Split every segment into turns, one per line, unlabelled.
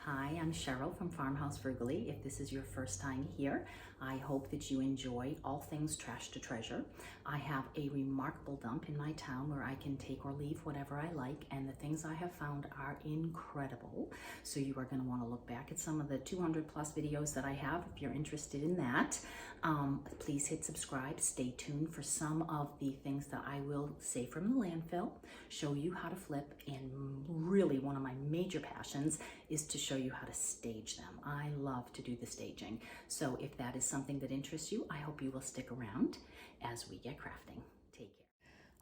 Hi, I'm Cheryl from Farmhouse Frugally. If this is your first time here, I hope that you enjoy all things trash to treasure. I have a remarkable dump in my town where I can take or leave whatever I like, and the things I have found are incredible. So you are going to want to look back at some of the 200 plus videos that I have if you're interested in that. Please hit subscribe. Stay tuned for some of the things that I will say from the landfill, show you how to flip, and really one of my major passions is to show you how to stage them. I love to do the staging. So if that is something that interests you, I hope you will stick around as we get crafting. Take care.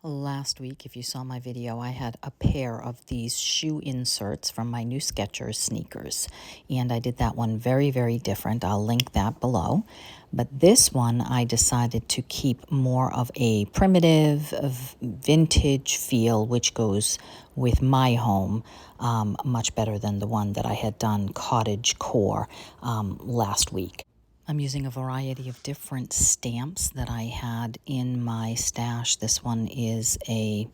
Last week, if you saw my video, I had a pair of these shoe inserts from my new Skechers sneakers. And I did that one very, very different. I'll link that below. But this one, I decided to keep more of a primitive, vintage feel, which goes with my home much better than the one that I had done cottage core last week. I'm using a variety of different stamps that I had in my stash. This one is a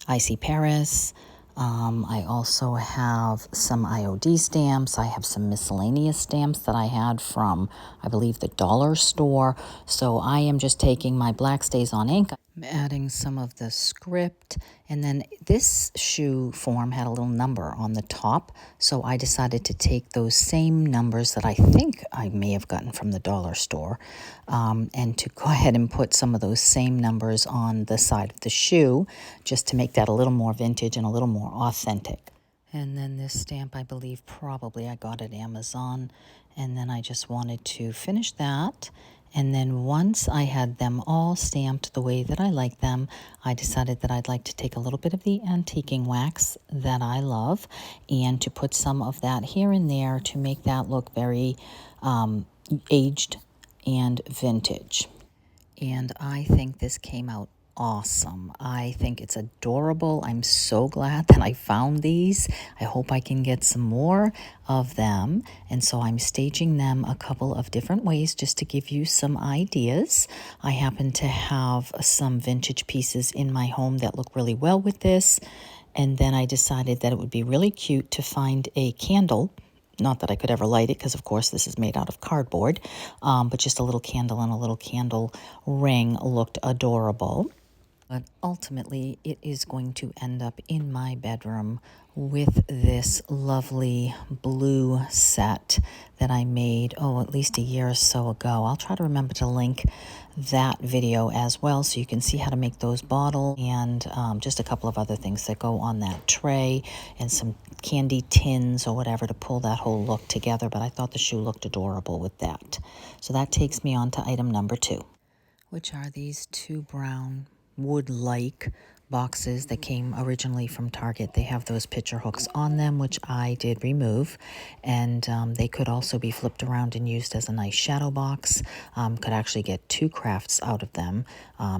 Icy Paris. I also have some IOD stamps. I have some miscellaneous stamps that I had from, I believe, the dollar store. So I am just taking my Black Stays on ink. I'm adding some of the script, and then this shoe form had a little number on the top, so I decided to take those same numbers that I think I may have gotten from the dollar store, and to go ahead and put some of those same numbers on the side of the shoe, just to make that a little more vintage and a little more authentic. And then this stamp, I believe probably I got at Amazon, and then I just wanted to finish that. And then once I had them all stamped the way that I like them, I decided that I'd like to take a little bit of the antiquing wax that I love and to put some of that here and there to make that look very aged and vintage. And I think this came out awesome. I think it's adorable. I'm so glad that I found these. I hope I can get some more of them. And so I'm staging them a couple of different ways just to give you some ideas. I happen to have some vintage pieces in my home that look really well with this. And then I decided that it would be really cute to find a candle. Not that I could ever light it, because of course this is made out of cardboard, but just a little candle and a little candle ring looked adorable. But ultimately, it is going to end up in my bedroom with this lovely blue set that I made, at least a year or so ago. I'll try to remember to link that video as well so you can see how to make those bottles and just a couple of other things that go on that tray and some candy tins or whatever to pull that whole look together. But I thought the shoe looked adorable with that. So that takes me on to item number 2, which are these 2 brown wood-like boxes that came originally from Target. They have those picture hooks on them, which I did remove, and they could also be flipped around and used as a nice shadow box. Could actually get 2 crafts out of them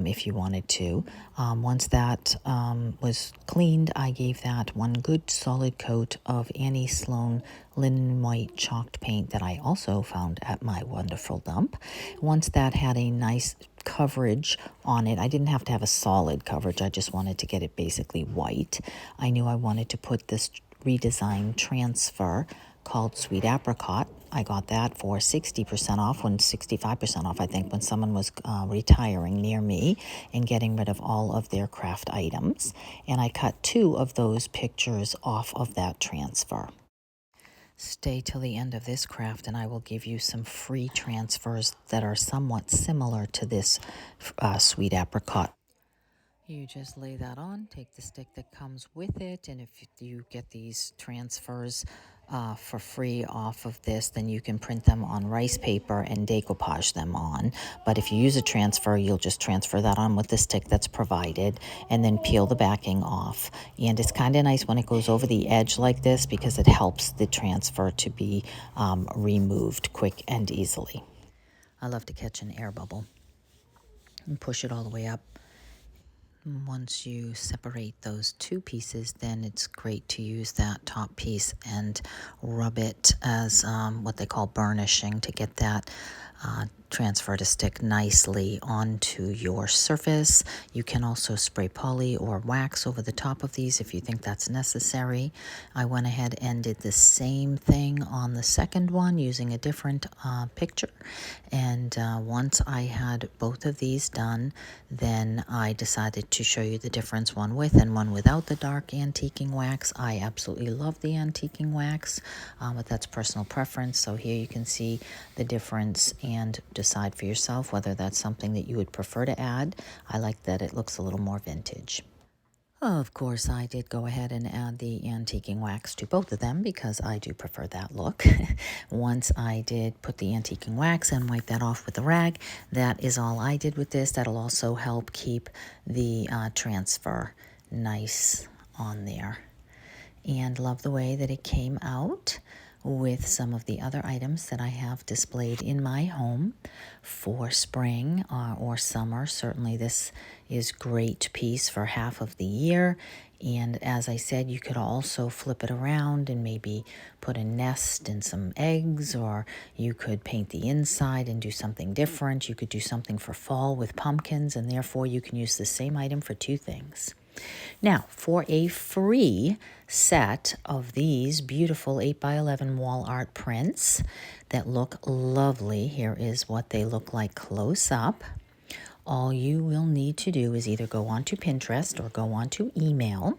if you wanted to. Once that was cleaned, I gave that one good solid coat of Annie Sloan linen white chalked paint that I also found at my wonderful dump. Once that had a nice coverage on it, I didn't have to have a solid coverage, I just wanted to get it basically white. I knew I wanted to put this redesigned transfer called Sweet Apricot. I got that for 60% off, 65% off, I think, when someone was retiring near me and getting rid of all of their craft items. And I cut 2 of those pictures off of that transfer. Stay till the end of this craft and I will give you some free transfers that are somewhat similar to this Sweet Apricot. You just lay that on, take the stick that comes with it, and if you get these transfers for free off of this, then you can print them on rice paper and decoupage them on. But if you use a transfer, you'll just transfer that on with the stick that's provided and then peel the backing off. And it's kind of nice when it goes over the edge like this because it helps the transfer to be removed quick and easily. I love to catch an air bubble and push it all the way up. Once you separate those two pieces, then it's great to use that top piece and rub it as what they call burnishing to get that transfer to stick nicely onto your surface. You can also spray poly or wax over the top of these if you think that's necessary. I went ahead and did the same thing on the second one using a different picture. And once I had both of these done, then I decided to show you the difference, one with and one without the dark antiquing wax. I absolutely love the antiquing wax, but that's personal preference. So here you can see the difference and decide for yourself whether that's something that you would prefer to add. I like that it looks a little more vintage. Of course, I did go ahead and add the antiquing wax to both of them because I do prefer that look. Once I did put the antiquing wax and wipe that off with a rag, that is all I did with this. That'll also help keep the transfer nice on there. And love the way that it came out with some of the other items that I have displayed in my home for spring or summer. Certainly this is great piece for half of the year. And as I said, you could also flip it around and maybe put a nest and some eggs, or you could paint the inside and do something different. You could do something for fall with pumpkins, and therefore you can use the same item for two things. Now, for a free set of these beautiful 8x11 wall art prints that look lovely, here is what they look like close up. All you will need to do is either go onto Pinterest or go onto email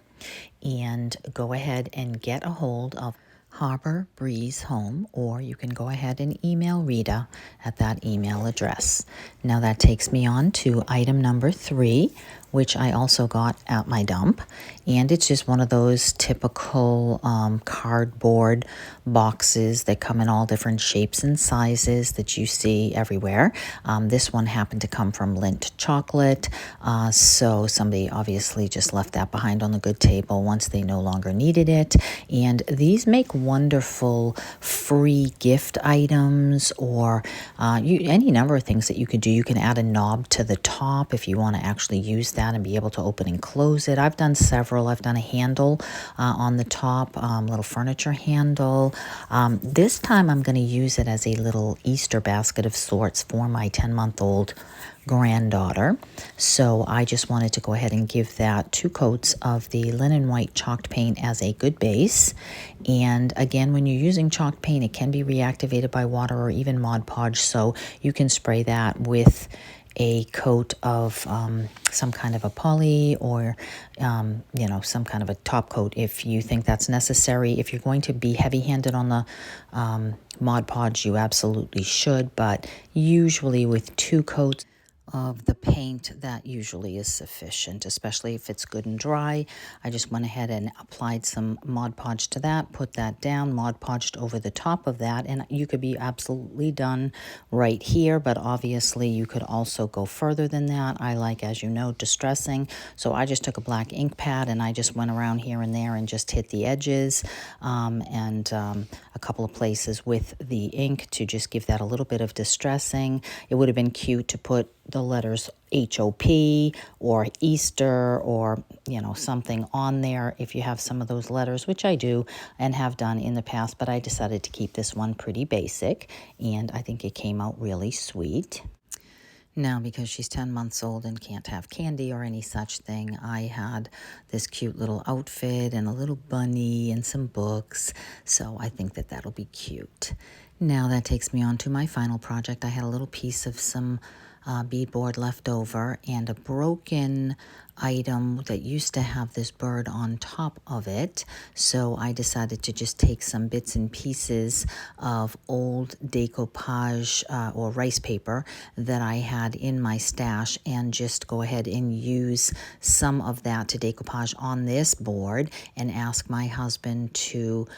and go ahead and get a hold of Harbor Breeze Home, or you can go ahead and email Rita at that email address. Now that takes me on to item number 3, which I also got at my dump, and it's just one of those typical cardboard boxes that come in all different shapes and sizes that you see everywhere. This one happened to come from Lindt Chocolate, so somebody obviously just left that behind on the good table once they no longer needed it. And these make wonderful free gift items, or any number of things that you could do. You can add a knob to the top if you want to actually use that and be able to open and close it. I've done several. I've done a handle on the top, little furniture handle. This time I'm going to use it as a little Easter basket of sorts for my 10-month-old granddaughter. So I just wanted to go ahead and give that 2 coats of the linen white chalked paint as a good base. And again, when you're using chalked paint, it can be reactivated by water or even Mod Podge, so you can spray that with a coat of some kind of a poly, or some kind of a top coat if you think that's necessary. If you're going to be heavy-handed on the Mod Podge, you absolutely should, but usually with 2 coats of the paint, that usually is sufficient, especially if it's good and dry. I just went ahead and applied some Mod Podge to that, put that down, Mod Podged over the top of that, and you could be absolutely done right here, but obviously you could also go further than that. I like, as you know, distressing, so I just took a black ink pad and I just went around here and there and just hit the edges and a couple of places with the ink to just give that a little bit of distressing. It would have been cute to put the letters HOP or Easter or something on there if you have some of those letters, which I do and have done in the past, but I decided to keep this one pretty basic, and I think it came out really sweet. Now, because she's 10 months old and can't have candy or any such thing, I had this cute little outfit and a little bunny and some books, so I think that that'll be cute. Now that takes me on to my final project. I had a little piece of some beadboard left over and a broken item that used to have this bird on top of it, so I decided to just take some bits and pieces of old decoupage or rice paper that I had in my stash and just go ahead and use some of that to decoupage on this board and ask my husband to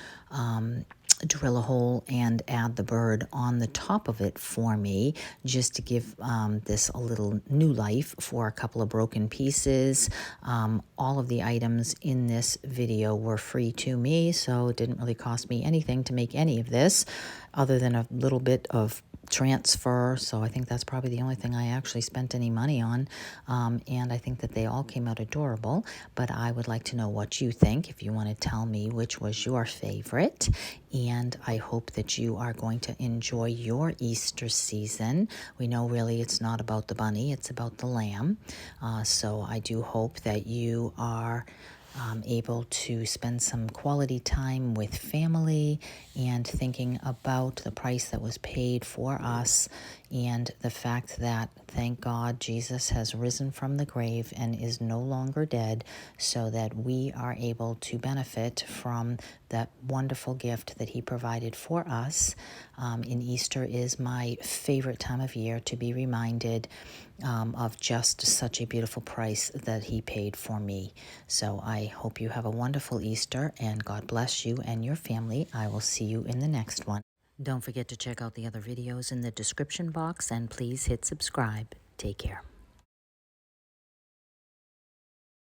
drill a hole and add the bird on the top of it for me, just to give this a little new life for a couple of broken pieces. All of the items in this video were free to me, so it didn't really cost me anything to make any of this other than a little bit of transfer. So I think that's probably the only thing I actually spent any money on. And I think that they all came out adorable. But I would like to know what you think, if you want to tell me which was your favorite. And I hope that you are going to enjoy your Easter season. We know really it's not about the bunny, it's about the lamb. So I do hope that you are able to spend some quality time with family and thinking about the price that was paid for us and the fact that, thank God, Jesus has risen from the grave and is no longer dead, so that we are able to benefit from that wonderful gift that he provided for us. And Easter is my favorite time of year to be reminded of just such a beautiful price that he paid for me. So I hope you have a wonderful Easter, and God bless you and your family. I will see you in the next one. Don't forget to check out the other videos in the description box, and please hit subscribe. Take care.